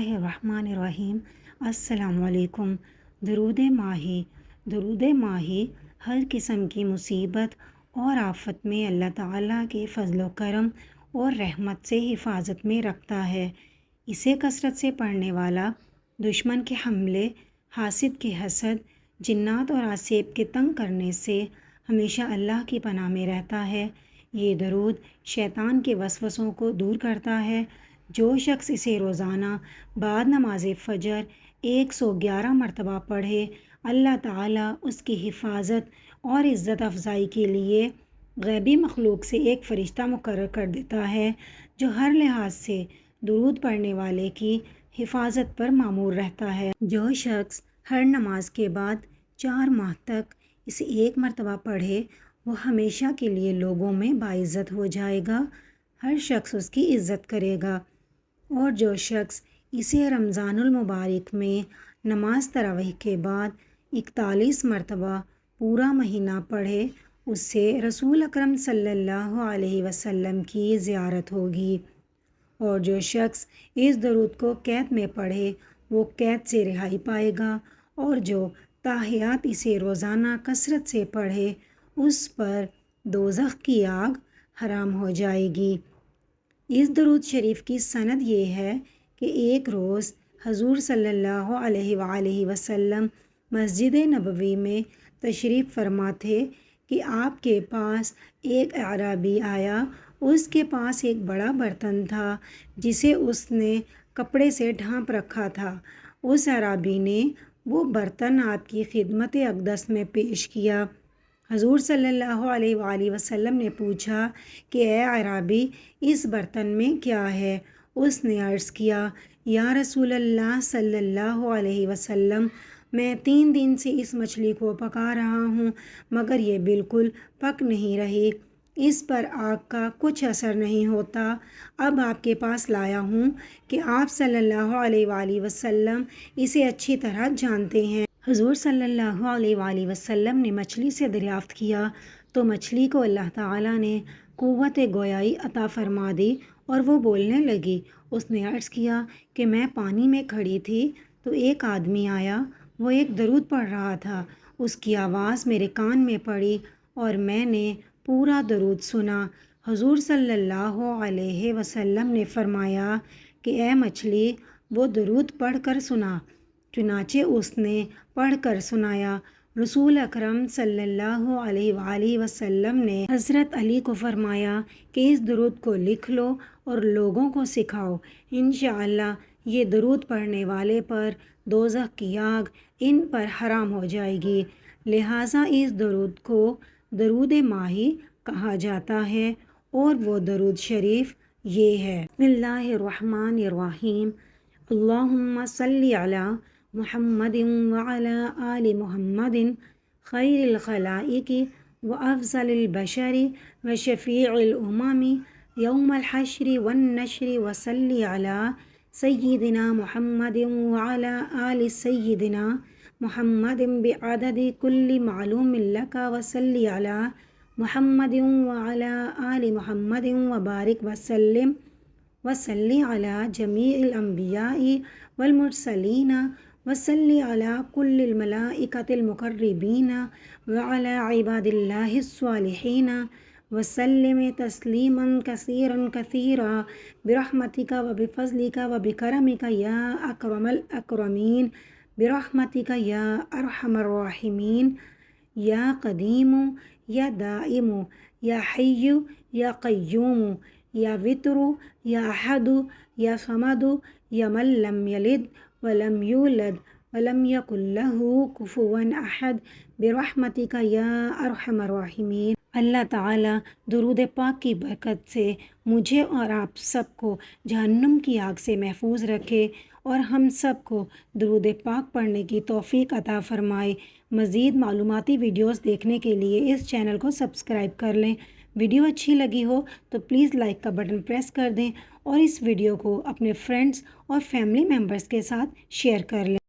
बिस्मिल्लाहिर्रहमानिर्रहीम। अस्सलाम वालेकुम। दरूद माही हर किस्म की मुसीबत और आफत में अल्लाह ताला के फ़ज़्ल व करम और रहमत से हिफाजत में रखता है। इसे कसरत से पढ़ने वाला दुश्मन के हमले, हासिद के हसद, जिन्नात और आसेब के तंग करने से हमेशा अल्लाह की पनाह में रहता है। ये दरूद शैतान के वसवसों को दूर करता है। जो शख्स इसे रोज़ाना बाद नमाज फ़जर 111 मरतबा पढ़े, अल्लाह ताला उसकी हिफाजत और इज़्ज़त अफ़ज़ाई के लिए ग़ैबी मखलूक से एक फ़रिश्ता मुकर्रर कर देता है, जो हर लिहाज से दुरूद पढ़ने वाले की हिफाजत पर मामूर रहता है। जो शख्स हर नमाज के बाद 4 माह तक इसे 1 मरतबा पढ़े, वो हमेशा के लिए लोगों में बाइज़्ज़त हो जाएगा। हर शख्स उसकी इज़्ज़त करेगा। और जो शख्स इसे रमज़ानुल मुबारक में नमाज तरावीह के बाद 41 मरतबा पूरा महीना पढ़े, उससे रसूल अकरम सल्लल्लाहु अलैहि वसल्लम की ज़ियारत होगी। और जो शख्स इस दरूद को कैद में पढ़े, वो कैद से रिहाई पाएगा। और जो ताहियात इसे रोज़ाना कसरत से पढ़े, उस पर दोज़ख की आग हराम हो जाएगी। इस दरूद शरीफ की सनद ये है कि एक रोज़ हजूर सल्लल्लाहु अलैहि वसल्लम मस्जिद नबवी में तशरीफ़ फरमा थे कि आपके पास एक अराबी आया। उसके पास एक बड़ा बर्तन था जिसे उसने कपड़े से ढाँप रखा था। उस अराबी ने वो बर्तन आपकी खिदमत अक़दस में पेश किया। हजूर सल्लल्लाहु अलैहि वसल्लम ने पूछा कि ए अराबी, इस बर्तन में क्या है? उसने अर्ज़ किया, या रसूल अल्लाह सल्लल्लाहु अलैहि वसल्लम, मैं 3 दिन से इस मछली को पका रहा हूँ, मगर ये बिल्कुल पक नहीं रही। इस पर आग का कुछ असर नहीं होता। अब आपके पास लाया हूँ कि आप सल्लल्लाहु अलैहि वसल्लम इसे अच्छी तरह जानते हैं। हुज़ूर सल्लल्लाहु अलैहि वसल्लम ने मछली से दरियाफ़्त किया तो मछली को अल्लाह ताला ने क़ुव्वत गोयाई अता फ़रमा दी और वो बोलने लगी। उसने अर्ज़ किया कि मैं पानी में खड़ी थी तो एक आदमी आया। वो एक दरूद पढ़ रहा था। उसकी आवाज़ मेरे कान में पड़ी और मैंने पूरा दरूद सुना। हुज़ूर सल्लल्लाहु अलैहि वसल्लम ने फ़रमाया कि ए मछली, वो दरूद पढ़ कर सुना। चुनाचे उसने पढ़ कर सुनाया। रसूल अकरम सल्लल्लाहु अलैहि वसल्लम ने हज़रत अली को फ़रमाया कि इस दरूद को लिख लो और लोगों को सिखाओ। इंशाअल्लाह ये दरूद पढ़ने वाले पर दोज़ख की आग इन पर हराम हो जाएगी। लिहाजा इस दरूद को दरूद माही कहा जाता है। और वो दरूद शरीफ ये है। बिस्मिल्लाहिर्रहमानिर्रहीम। अल्लाहुम्मा सल्लि अला मुहम्मदिन व अला आलि मुहम्मदिन खैरिल खलाइकि व अफ़ज़लिल बशरि व शफ़ीइल उममी यौमल हश्रि वन नश्रि व सल्लि अला सय्यिदिना मुहम्मदिन व अला आलि सय्यिदिना मुहम्मदिन बिअददि कुल्लि मालूमिन लका व सल्लि अला मुहम्मदिन व अला आलि मुहम्मदिन व बारिक व सल्लिम वसल्ली अला जमीइल अंबियाई वल मुरसलीना वसल्ली अला कुल्लिल मलाइकतिल मुक़र्रबीना व अला इबादिल्लाहिस स्वालिहीना वसल्लिम तस्लीमन कसीरन कसीरा बिरहमतिका व बिफ़ज़लिका व बिकरमिका या अकरमल अकरमीन बिरहमतिका या अरहमर राहिमीन या क़दीमु या दाइमु या हय्यु या क़य्यूमु या वित्रु या अहदु या समदु या मन लम यलिद वलम यूलद वलम यकुल लहू कुफुवन अहद बिरहमतिका या अरहमर राहिमीन। अल्लाह ताला दुरूद पाक की बरकत से मुझे और आप सबको जहन्नुम की आग से महफूज रखे और हम सबको दुरूद पाक पढ़ने की तौफ़ीक अता फ़रमाए। मज़ीद मालूमाती वीडियोस देखने के लिए इस चैनल को सब्सक्राइब कर लें। वीडियो अच्छी लगी हो तो प्लीज़ लाइक का बटन प्रेस कर दें और इस वीडियो को अपने फ्रेंड्स और फैमिली मेम्बर्स के साथ शेयर कर लें।